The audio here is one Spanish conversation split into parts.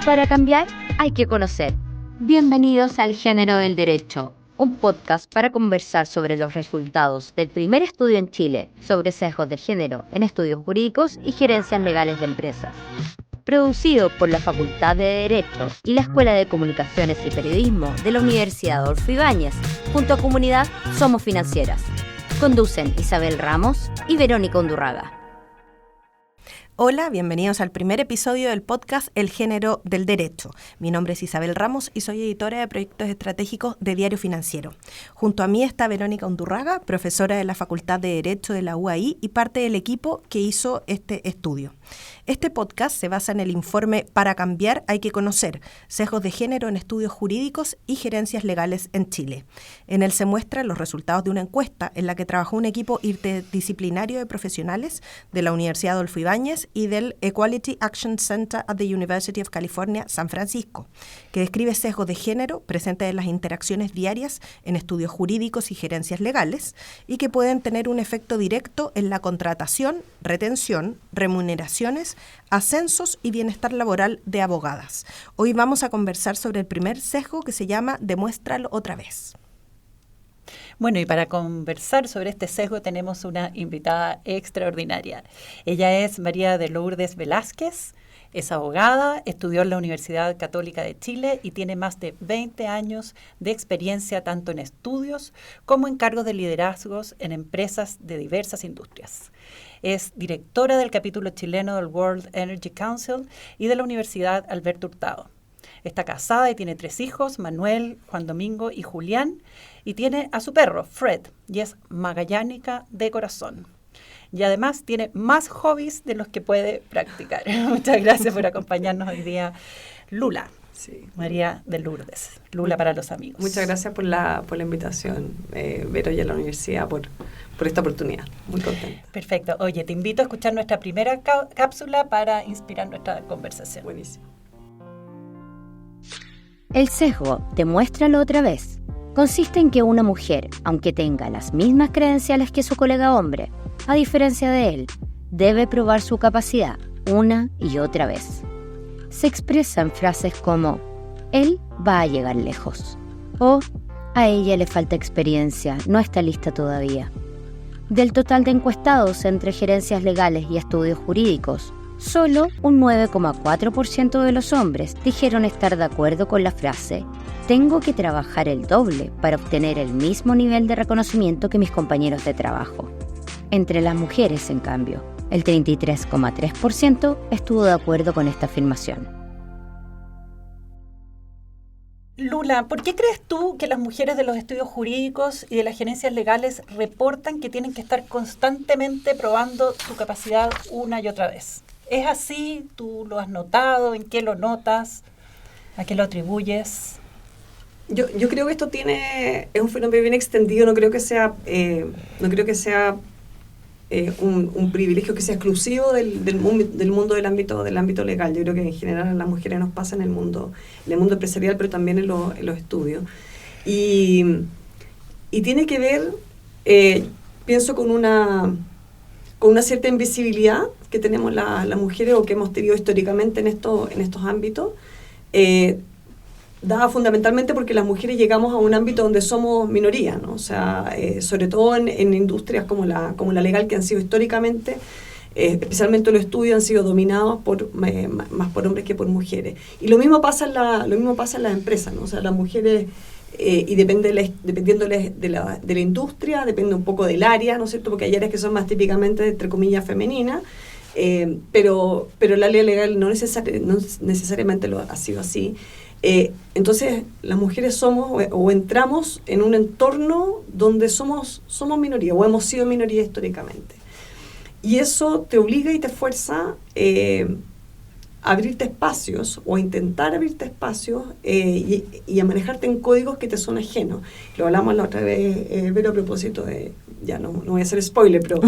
Para cambiar, hay que conocer. Bienvenidos al Género del Derecho, un podcast para conversar sobre los resultados del primer estudio en Chile sobre sesgos de género en estudios jurídicos y gerencias legales de empresas. Producido por la Facultad de Derecho y la Escuela de Comunicaciones y Periodismo de la Universidad Adolfo Ibáñez, junto a Comunidad Somos Financieras. Conducen Isabel Ramos y Verónica Undurraga. Hola, bienvenidos al primer episodio del podcast El Género del Derecho. Mi nombre es Isabel Ramos y soy editora de proyectos estratégicos de Diario Financiero. Junto a mí está Verónica Undurraga, profesora de la Facultad de Derecho de la UAI y parte del equipo que hizo este estudio. Este podcast se basa en el informe Para cambiar hay que conocer, sesgos de género en estudios jurídicos y gerencias legales en Chile. En él se muestran los resultados de una encuesta en la que trabajó un equipo interdisciplinario de profesionales de la Universidad Adolfo Ibáñez y del Equality Action Center at the University of California, San Francisco, que describe sesgos de género presentes en las interacciones diarias en estudios jurídicos y gerencias legales y que pueden tener un efecto directo en la contratación, retención, remuneraciones, ascensos y bienestar laboral de abogadas. Hoy vamos a conversar sobre el primer sesgo que se llama Demuéstralo otra vez. Bueno, y para conversar sobre este sesgo tenemos una invitada extraordinaria. Ella es María de Lourdes Velázquez, es abogada, estudió en la Universidad Católica de Chile y tiene más de 20 años de experiencia tanto en estudios como en cargos de liderazgos en empresas de diversas industrias. Es directora del capítulo chileno del World Energy Council y de la Universidad Alberto Hurtado. Está casada y tiene 3 hijos, Manuel, Juan Domingo y Julián, y tiene a su perro, Fred, y es magallánica de corazón. Y además tiene más hobbies de los que puede practicar. Muchas gracias por acompañarnos hoy día, Lula. Sí. María de Lourdes, Lula para los amigos. Muchas gracias por la invitación, Vero, y a la universidad por esta oportunidad. Muy contenta. Perfecto. Oye, te invito a escuchar nuestra primera cápsula para inspirar nuestra conversación. Buenísimo. El sesgo, demuéstralo otra vez, consiste en que una mujer, aunque tenga las mismas credenciales que su colega hombre, a diferencia de él, debe probar su capacidad una y otra vez. Se expresa en frases como, él va a llegar lejos, o a ella le falta experiencia, no está lista todavía. Del total de encuestados entre gerencias legales y estudios jurídicos, solo un 9,4% de los hombres dijeron estar de acuerdo con la frase «Tengo que trabajar el doble para obtener el mismo nivel de reconocimiento que mis compañeros de trabajo». Entre las mujeres, en cambio, el 33,3% estuvo de acuerdo con esta afirmación. Lula, ¿por qué crees tú que las mujeres de los estudios jurídicos y de las gerencias legales reportan que tienen que estar constantemente probando su capacidad una y otra vez? ¿Es así? ¿Tú lo has notado? ¿En qué lo notas? ¿A qué lo atribuyes? Yo creo que esto es un fenómeno bien extendido. No creo que sea un privilegio que sea exclusivo del mundo del ámbito legal. Yo creo que en general a las mujeres nos pasa en el mundo empresarial, pero también en los estudios. Y tiene que ver, pienso, con una cierta invisibilidad que tenemos las mujeres o que hemos tenido históricamente en estos ámbitos, dada fundamentalmente porque las mujeres llegamos a un ámbito donde somos minoría, ¿no? O sea, sobre todo en industrias como la legal, que han sido históricamente, especialmente los estudios, han sido dominados más por hombres que por mujeres. Y lo mismo pasa en las empresas, ¿no? O sea, las mujeres, y dependiendo de la industria, depende un poco del área, ¿no es cierto? Porque hay áreas que son más típicamente, entre comillas, femeninas, pero la ley legal no necesariamente lo ha sido así. Entonces, las mujeres somos o entramos en un entorno donde somos minoría o hemos sido minoría históricamente. Y eso te obliga y te fuerza a abrirte espacios o a intentar abrirte espacios y a manejarte en códigos que te son ajenos. Lo hablamos la otra vez, pero a propósito de, ya no voy a hacer spoiler, pero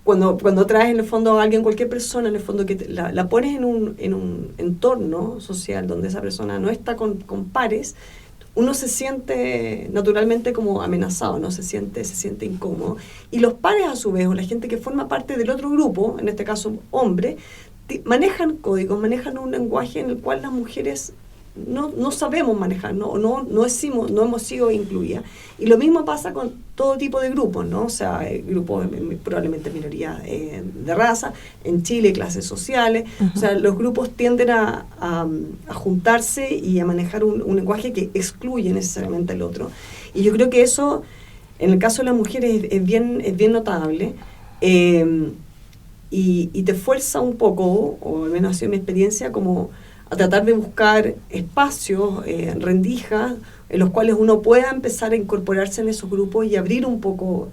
cuando traes en el fondo a alguien, cualquier persona, en el fondo que la pones en un entorno social donde esa persona no está con pares, uno se siente naturalmente como amenazado, ¿no? Se siente incómodo. Y los pares, a su vez, o la gente que forma parte del otro grupo, en este caso hombre, manejan códigos, manejan un lenguaje en el cual las mujeres no sabemos manejar, no hemos sido incluidas. Y lo mismo pasa con todo tipo de grupos, ¿no? O sea, grupos probablemente minorías de raza, en Chile, clases sociales. O sea, los grupos tienden a juntarse y a manejar un lenguaje que excluye necesariamente al otro. Y yo creo que eso, en el caso de las mujeres, es bien notable. Y te fuerza un poco, o al menos ha sido mi experiencia, como a tratar de buscar espacios, rendijas, en los cuales uno pueda empezar a incorporarse en esos grupos y abrir un poco,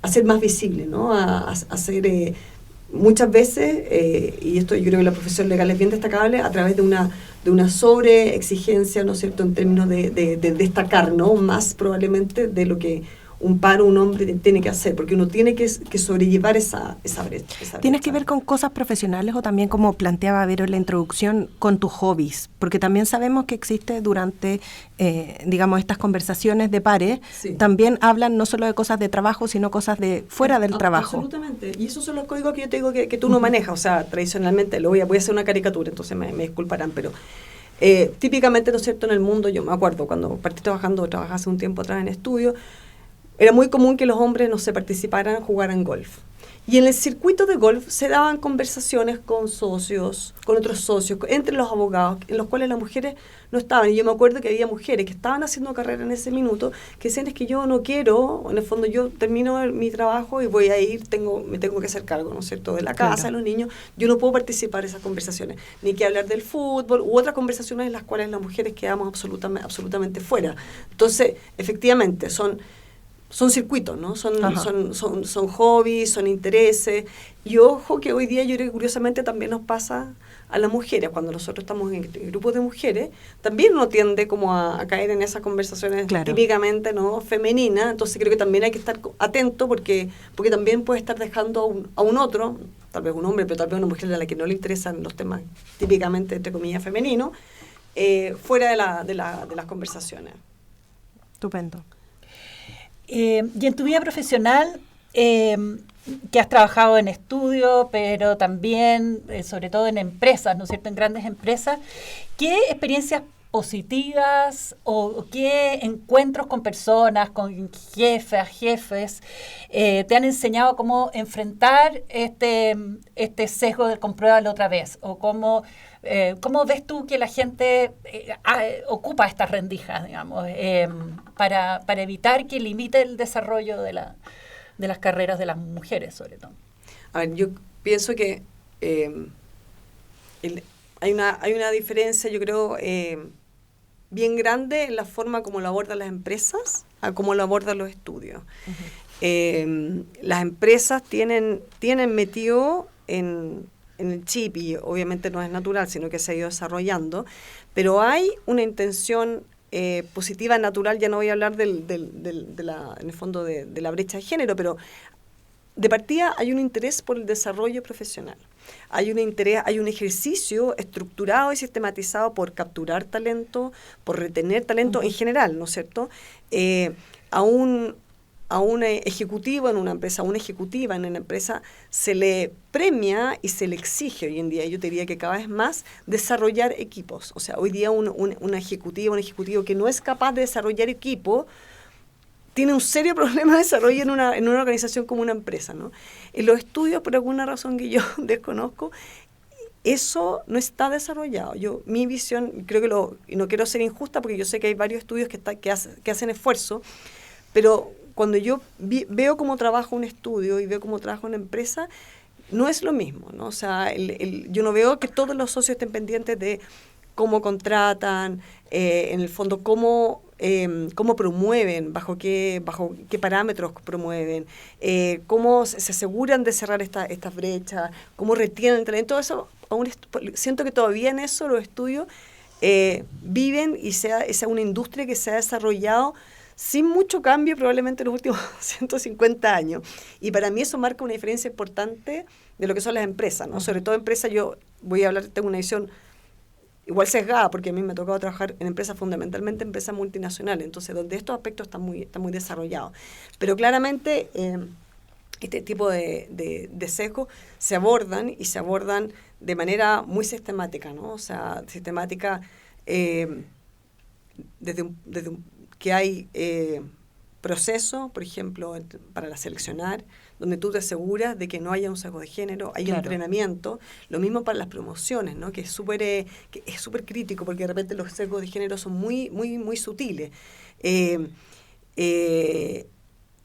a ser más visible, ¿no? A hacer, muchas veces, y esto yo creo que la profesión legal es bien destacable, a través de una sobreexigencia, ¿no es cierto?, en términos de destacar, ¿no?, más probablemente de lo que un hombre tiene que hacer, porque uno tiene que sobrellevar esa brecha. ¿Tienes que ver con cosas profesionales o también, como planteaba Vero en la introducción, con tus hobbies? Porque también sabemos que existe durante, digamos, estas conversaciones de pares, sí, también hablan no solo de cosas de trabajo, sino cosas de fuera del trabajo. Absolutamente, y esos son los códigos que yo te digo que tú no manejas, o sea, tradicionalmente, voy a hacer una caricatura, entonces me disculparán, pero típicamente, ¿no es cierto?, en el mundo, yo me acuerdo cuando partí trabajaba hace un tiempo atrás en estudio, era muy común que los hombres, no se participaran, jugaran golf. Y en el circuito de golf se daban conversaciones con socios, con otros socios, entre los abogados, en los cuales las mujeres no estaban. Y yo me acuerdo que había mujeres que estaban haciendo carrera en ese minuto, que decían, es que yo no quiero, en el fondo yo termino mi trabajo y voy a ir, me tengo que hacer cargo, ¿no es cierto?, de la casa, de los niños. Yo no puedo participar en esas conversaciones, ni que hablar del fútbol, u otras conversaciones en las cuales las mujeres quedamos absolutamente fuera. Entonces, efectivamente, son circuitos, ¿no? Son hobbies, son intereses. Y ojo que hoy día yo creo que curiosamente también nos pasa a las mujeres. Cuando nosotros estamos en grupos de mujeres, también uno tiende como a caer en esas conversaciones, claro, típicamente, ¿no?, femeninas. Entonces creo que también hay que estar atento porque también puede estar dejando a un otro, tal vez un hombre, pero tal vez una mujer a la que no le interesan los temas típicamente, entre comillas, femeninos, fuera de las conversaciones. Estupendo. Y en tu vida profesional, que has trabajado en estudio, pero también, sobre todo en empresas, ¿no es cierto?, en grandes empresas, ¿qué experiencias positivas o qué encuentros con personas, con jefes, te han enseñado cómo enfrentar este sesgo de compruébalo otra vez? ¿O cómo ves tú que la gente ocupa estas rendijas, digamos, para evitar que limite el desarrollo de las carreras de las mujeres, sobre todo? A ver, yo pienso que hay una diferencia, yo creo, bien grande en la forma como lo abordan las empresas a cómo lo abordan los estudios. Uh-huh. Las empresas tienen metido en el chip, y obviamente no es natural, sino que se ha ido desarrollando, pero hay una intención positiva, natural. Ya no voy a hablar en el fondo de la brecha de género, pero de partida hay un interés por el desarrollo profesional. Hay un ejercicio estructurado y sistematizado por capturar talento, por retener talento, uh-huh, en general, ¿no es cierto? A un ejecutivo en una empresa, a una ejecutiva en una empresa, se le premia y se le exige hoy en día, yo te diría que cada vez más, desarrollar equipos. O sea, hoy día un ejecutivo que no es capaz de desarrollar equipo tiene un serio problema de desarrollo en una organización como una empresa, ¿no? En los estudios, por alguna razón que yo desconozco, eso no está desarrollado. Mi visión, creo que y no quiero ser injusta porque yo sé que hay varios estudios que hacen esfuerzo, pero cuando yo veo cómo trabaja un estudio y veo cómo trabaja una empresa, no es lo mismo, ¿no? O sea, yo no veo que todos los socios estén pendientes de cómo contratan, en el fondo cómo promueven, bajo qué parámetros promueven, cómo se aseguran de cerrar estas brechas, cómo retienen el talento. Todo eso, siento que todavía en eso los estudios viven, y sea una industria que se ha desarrollado sin mucho cambio probablemente en los últimos 150 años. Y para mí eso marca una diferencia importante de lo que son las empresas, ¿no? Sobre todo empresas, yo voy a hablar, tengo una visión igual sesgada, porque a mí me ha tocado trabajar en empresas, fundamentalmente empresas multinacionales, entonces donde estos aspectos están muy desarrollados. Pero claramente este tipo de sesgos se abordan y se abordan de manera muy sistemática, ¿no? O sea, sistemática que hay proceso, por ejemplo, para seleccionar, donde tú te aseguras de que no haya un sesgo de género, hay entrenamiento, lo mismo para las promociones, ¿no? Que es súper crítico, porque de repente los sesgos de género son muy, muy, muy sutiles.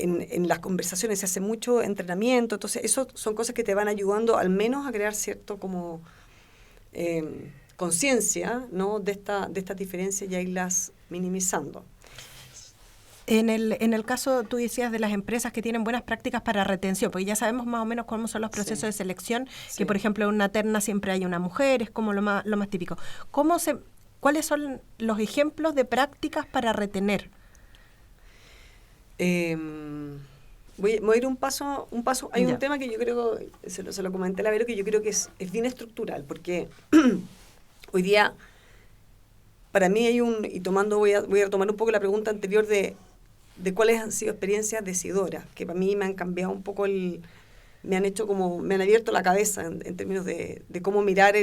En las conversaciones se hace mucho entrenamiento, entonces eso son cosas que te van ayudando al menos a crear cierto como conciencia, ¿no? de estas diferencias y a irlas minimizando. En el caso, tú decías de las empresas que tienen buenas prácticas para retención, porque ya sabemos más o menos cómo son los procesos de selección, que por ejemplo en una terna siempre hay una mujer, es como lo más típico. ¿Cuáles son los ejemplos de prácticas para retener? Voy a ir un paso. Hay un tema que yo creo, se lo comenté a la Vero, que yo creo que es bien estructural, porque hoy día, para mí voy a retomar un poco la pregunta anterior de cuáles han sido experiencias decidoras, que para mí me han cambiado un poco me han abierto la cabeza en términos de cómo mirar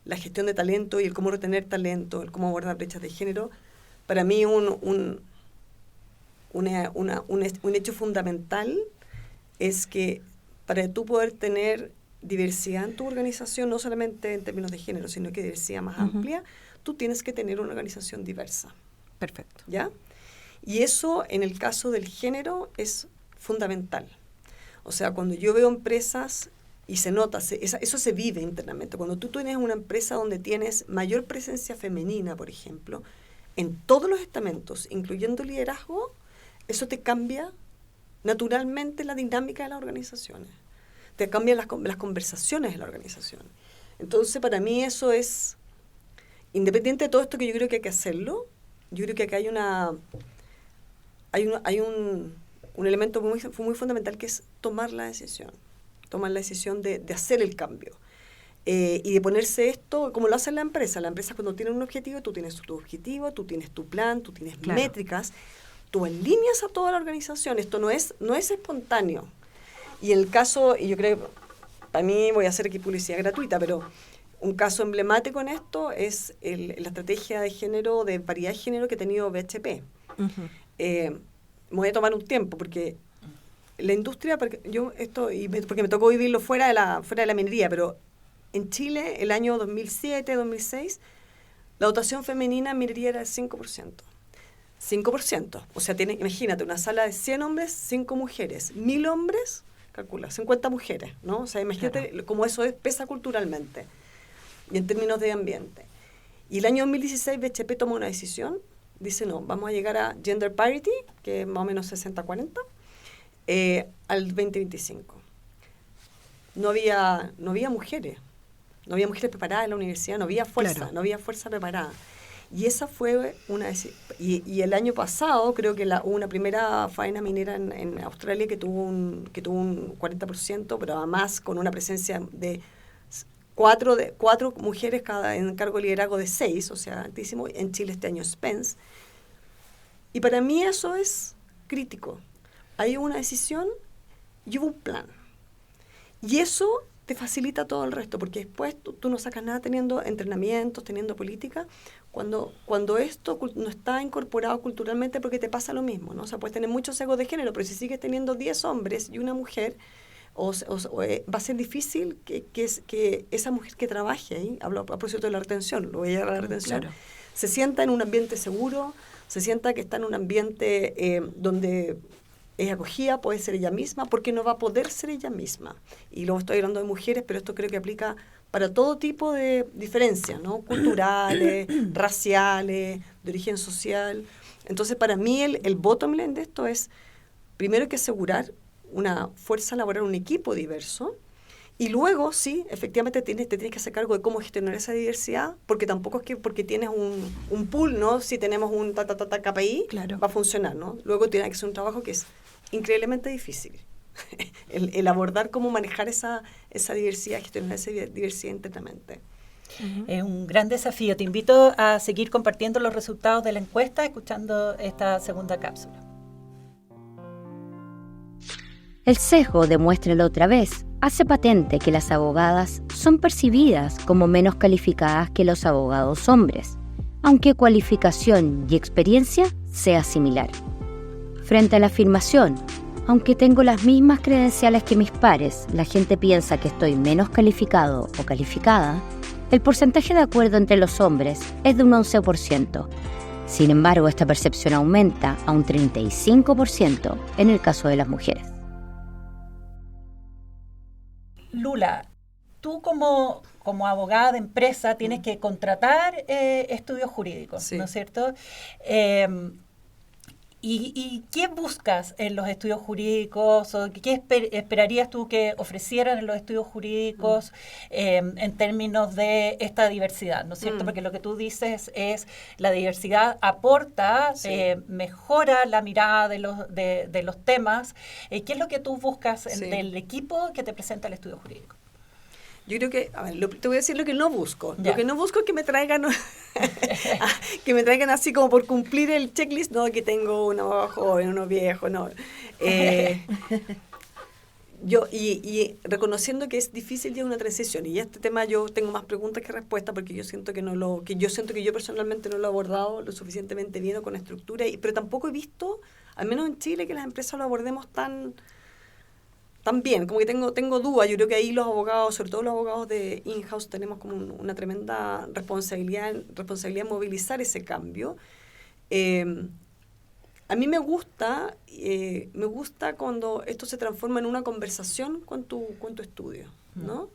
la gestión de talento y el cómo retener talento, el cómo abordar brechas de género. Para mí un hecho fundamental es que para tú poder tener diversidad en tu organización, no solamente en términos de género, sino que diversidad más amplia, tú tienes que tener una organización diversa. Perfecto. ¿Ya? Y eso, en el caso del género, es fundamental. O sea, cuando yo veo empresas, y se nota, eso se vive internamente, cuando tú tienes una empresa donde tienes mayor presencia femenina, por ejemplo, en todos los estamentos, incluyendo liderazgo, eso te cambia naturalmente la dinámica de las organizaciones. Te cambian las conversaciones de la organización. Entonces, para mí eso es, independiente de todo esto que yo creo que hay que hacerlo, yo creo que acá hay un elemento muy, muy fundamental, que es tomar la decisión de hacer el cambio. Y de ponerse esto, como lo hace la empresa. La empresa, cuando tiene un objetivo, tú tienes tu objetivo, tú tienes tu plan, tú tienes métricas, tú alineas a toda la organización. Esto no es espontáneo. Y en el caso, y yo creo, para mí voy a hacer aquí publicidad gratuita, pero un caso emblemático en esto es la estrategia de género, de paridad de género que ha tenido BHP. Me voy a tomar un tiempo, porque la industria, porque me tocó vivirlo fuera de la minería, pero en Chile, el año 2007, 2006, la dotación femenina en minería era del 5%. 5%. O sea, imagínate, una sala de 100 hombres, 5 mujeres. 1000 hombres, calcula, 50 mujeres, ¿no? O sea, imagínate cómo eso pesa culturalmente y en términos de ambiente. Y el año 2016 BHP tomó una decisión, dice, no, vamos a llegar a gender parity, que es más o menos 60-40, al 2025. No había mujeres. No había mujeres preparadas en la universidad, no había fuerza, no había fuerza preparada. Y esa fue y el año pasado creo que hubo una primera faena minera en Australia que tuvo un 40%, pero además con una presencia de cuatro mujeres en cargo de liderazgo de 6, o sea, altísimo. En Chile este año Spence. Y para mí eso es crítico. Hay una decisión y hubo un plan. Y eso te facilita todo el resto, porque después tú no sacas nada teniendo entrenamientos, teniendo política, cuando esto no está incorporado culturalmente, porque te pasa lo mismo, ¿no? O sea, puedes tener muchos sesgos de género, pero si sigues teniendo 10 hombres y una mujer, va a ser difícil que esa mujer que trabaje ahí, hablo a propósito de la retención, lo voy a llegar a la retención, se sienta en un ambiente seguro, se sienta que está en un ambiente donde es acogida, puede ser ella misma, porque no va a poder ser ella misma. Y luego estoy hablando de mujeres, pero esto creo que aplica para todo tipo de diferencias, ¿no? Culturales, raciales, de origen social. Entonces, para mí, el bottom line de esto es, primero hay que asegurar una fuerza laboral, un equipo diverso, y luego, sí, efectivamente te tienes que hacer cargo de cómo gestionar esa diversidad, porque tampoco es que porque tienes un pool, ¿no? Si tenemos un KPI, va a funcionar, ¿no? Luego tiene que ser un trabajo que es increíblemente difícil. el abordar cómo manejar esa diversidad, gestionar esa diversidad internamente. Es un gran desafío. Te invito a seguir compartiendo los resultados de la encuesta, escuchando esta segunda cápsula. El sesgo demuéstralo otra vez hace patente que las abogadas son percibidas como menos calificadas que los abogados hombres, aunque cualificación y experiencia sea similar. Frente a la afirmación, aunque tengo las mismas credenciales que mis pares, la gente piensa que estoy menos calificado o calificada, el porcentaje de acuerdo entre los hombres es de un 11%. Sin embargo, esta percepción aumenta a un 35% en el caso de las mujeres. Lula, tú como abogada de empresa tienes que contratar estudios jurídicos, Sí. ¿no es cierto? ¿Y qué buscas en los estudios jurídicos o qué esperarías tú que ofrecieran en los estudios jurídicos en términos de esta diversidad, ¿no es cierto? Porque lo que tú dices es la diversidad aporta, Sí. mejora la mirada de los temas. ¿Qué es lo que tú buscas Sí. del equipo que te presenta el estudio jurídico? Yo creo que, a ver, te voy a decir lo que no busco. Ya. Lo que no busco es que me traigan que me traigan así como por cumplir el checklist, no, que tengo uno joven, uno viejo, no. Yo, y reconociendo que es difícil ya una transición, y este tema yo tengo más preguntas que respuestas porque yo siento que yo personalmente no lo he abordado lo suficientemente bien o con estructura, pero tampoco he visto, al menos en Chile, que las empresas lo abordemos tan bien, como que tengo dudas. Yo creo que ahí los abogados, sobre todo los abogados de in-house, tenemos como una tremenda responsabilidad en movilizar ese cambio. A mí me gusta cuando esto se transforma en una conversación con tu estudio, ¿no?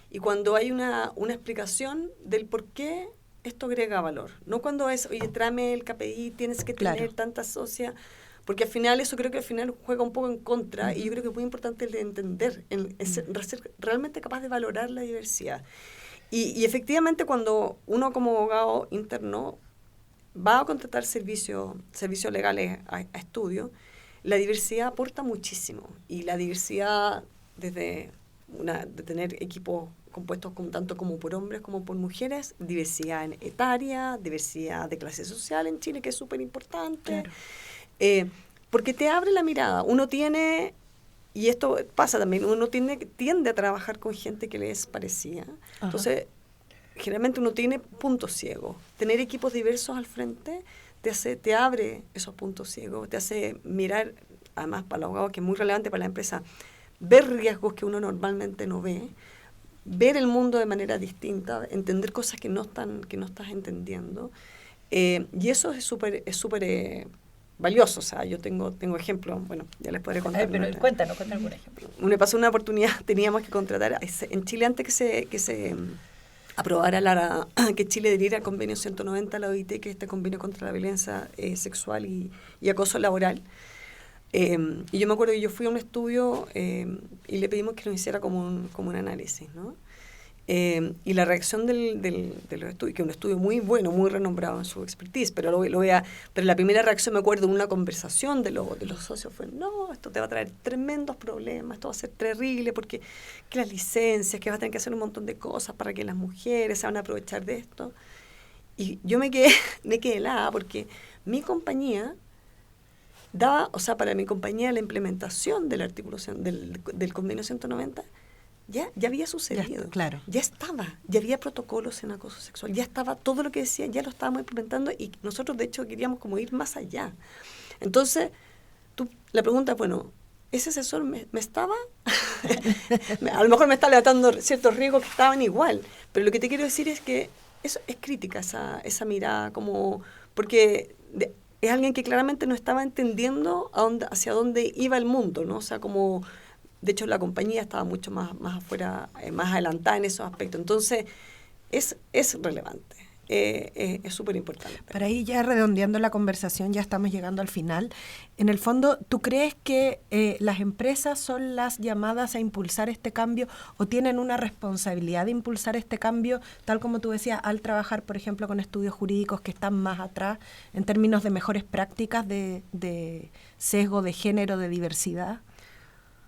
Y cuando hay una explicación del por qué esto agrega valor. No cuando es, oye, tráeme el KPI, tienes que tener Claro. tantas socias. Porque al final, eso creo que al final juega un poco en contra, y yo creo que es muy importante el de entender, ser realmente capaz de valorar la diversidad. Y efectivamente, cuando uno como abogado interno va a contratar servicios legales a estudio, la diversidad aporta muchísimo. Y la diversidad, de tener equipos compuestos tanto como por hombres como por mujeres, diversidad etaria, diversidad de clase social en Chile, que es súper importante. Claro. Porque te abre la mirada. Uno tiene, y esto pasa también, tiende a trabajar con gente que le es parecida. Ajá. Entonces, generalmente uno tiene puntos ciegos. Tener equipos diversos al frente te abre esos puntos ciegos, te hace mirar, además para los abogados, que es muy relevante para la empresa, ver riesgos que uno normalmente no ve, ver el mundo de manera distinta, entender cosas que no estás entendiendo. Y eso es súper valioso. O sea, yo tengo ejemplos, bueno, ya les podré contar. Pero cuéntanos algún ejemplo. Me pasó una oportunidad, teníamos que contratar, en Chile antes que se aprobara que Chile adhiriera al convenio 190 de la OIT, que es este convenio contra la violencia sexual y acoso laboral. Y yo me acuerdo que yo fui a un estudio y le pedimos que nos hiciera como un análisis, ¿no? Y la reacción de los estudios, que es un estudio muy bueno, muy renombrado en su expertise, pero pero la primera reacción, me acuerdo de una conversación de los socios, fue: no, esto te va a traer tremendos problemas, esto va a ser terrible, porque que las licencias, que vas a tener que hacer un montón de cosas para que las mujeres se van a aprovechar de esto. Y yo me quedé helada, porque mi compañía para mi compañía la implementación del artículo del convenio 190 ya había sucedido. Claro. Ya había protocolos en acoso sexual, ya estaba todo lo que decía, ya lo estábamos implementando, y nosotros de hecho queríamos como ir más allá. Entonces, la pregunta es, bueno, ¿ese asesor me estaba? A lo mejor me está levantando ciertos riesgos que estaban igual, pero lo que te quiero decir es que eso es crítica, esa mirada, como porque es alguien que claramente no estaba entendiendo hacia dónde iba el mundo, ¿no? O sea, como... De hecho, la compañía estaba mucho más afuera, más adelantada en esos aspectos. Entonces, es relevante, es súper importante. Para ir ya redondeando la conversación, ya estamos llegando al final. En el fondo, ¿tú crees que las empresas son las llamadas a impulsar este cambio o tienen una responsabilidad de impulsar este cambio, tal como tú decías, al trabajar, por ejemplo, con estudios jurídicos que están más atrás en términos de mejores prácticas de sesgo, de género, de diversidad?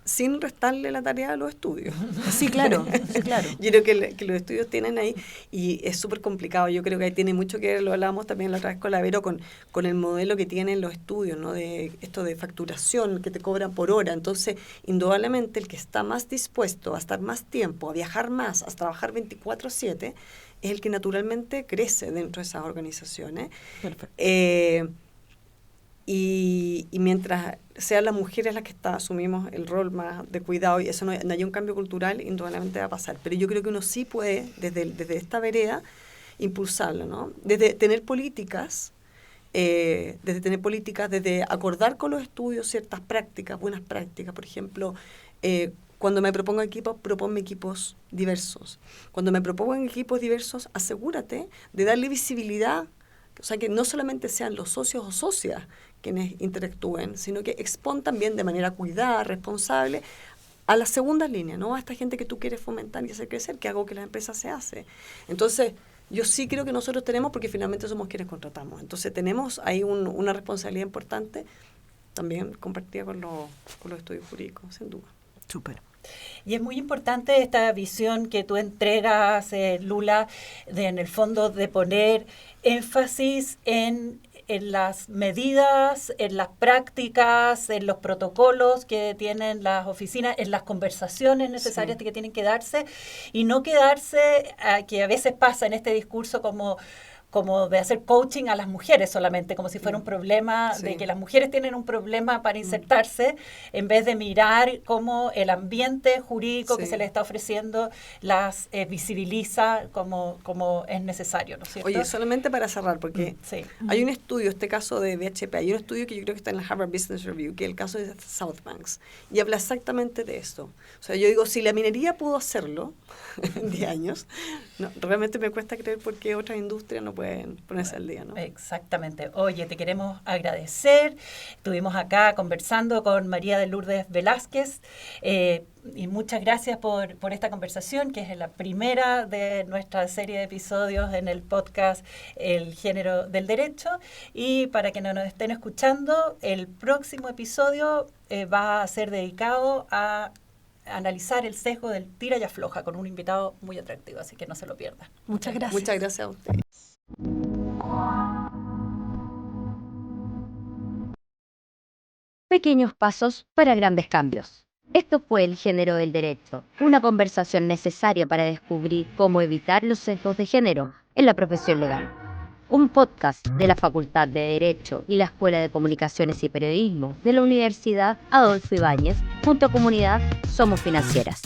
sin restarle la tarea a los estudios. Sí, claro, sí, claro. Yo creo que los estudios tienen ahí, y es súper complicado. Yo creo que ahí tiene mucho que ver, lo hablábamos también la otra vez con la Vero, con el modelo que tienen los estudios, ¿no? De esto de facturación, que te cobran por hora. Entonces, indudablemente, el que está más dispuesto a estar más tiempo, a viajar más, a trabajar 24/7, es el que naturalmente crece dentro de esas organizaciones. Perfecto. Y mientras sean las mujeres las que asumimos el rol más de cuidado, y eso no hay un cambio cultural, indudablemente va a pasar. Pero yo creo que uno sí puede, desde esta vereda, impulsarlo, ¿no? Desde tener políticas, desde acordar con los estudios ciertas prácticas, buenas prácticas. Por ejemplo, cuando me propongo equipos, proponme equipos diversos. Cuando me propongan equipos diversos, asegúrate de darle visibilidad. O sea, que no solamente sean los socios o socias quienes interactúen, sino que expon también de manera cuidada, responsable, a la segunda línea, ¿no? A esta gente que tú quieres fomentar y hacer crecer, que hago que la empresa se hace. Entonces, yo sí creo que nosotros tenemos, porque finalmente somos quienes contratamos. Entonces, tenemos ahí una responsabilidad importante, también compartida con los estudios jurídicos, sin duda. Súper. Y es muy importante esta visión que tú entregas, Lula, en el fondo de poner énfasis en las medidas, en las prácticas, en los protocolos que tienen las oficinas, en las conversaciones necesarias que tienen que darse, y no quedarse, que a veces pasa en este discurso como de hacer coaching a las mujeres solamente, como si fuera un problema, de que las mujeres tienen un problema para insertarse, en vez de mirar cómo el ambiente jurídico que se les está ofreciendo las visibiliza como es necesario, ¿no es cierto? Oye, solamente para cerrar, porque hay un estudio, este caso de BHP, hay un estudio que yo creo que está en la Harvard Business Review, que es el caso de Southbanks, y habla exactamente de esto. O sea, yo digo, si la minería pudo hacerlo en 10 años, realmente me cuesta creer por qué otras industrias no pueden ponerse al día, ¿no? Exactamente. Oye, te queremos agradecer. Estuvimos acá conversando con María de Lourdes Velázquez, y muchas gracias por esta conversación, que es la primera de nuestra serie de episodios en el podcast El Género del Derecho. Y para que no nos estén escuchando, el próximo episodio va a ser dedicado a analizar el sesgo del tira y afloja con un invitado muy atractivo, así que no se lo pierdan. Muchas gracias. Muchas gracias a ustedes. Pequeños pasos para grandes cambios. Esto fue El Género del Derecho, una conversación necesaria para descubrir cómo evitar los sesgos de género en la profesión legal. Un podcast de la Facultad de Derecho y la Escuela de Comunicaciones y Periodismo de la Universidad Adolfo Ibáñez, junto a Comunidad Somos Financieras.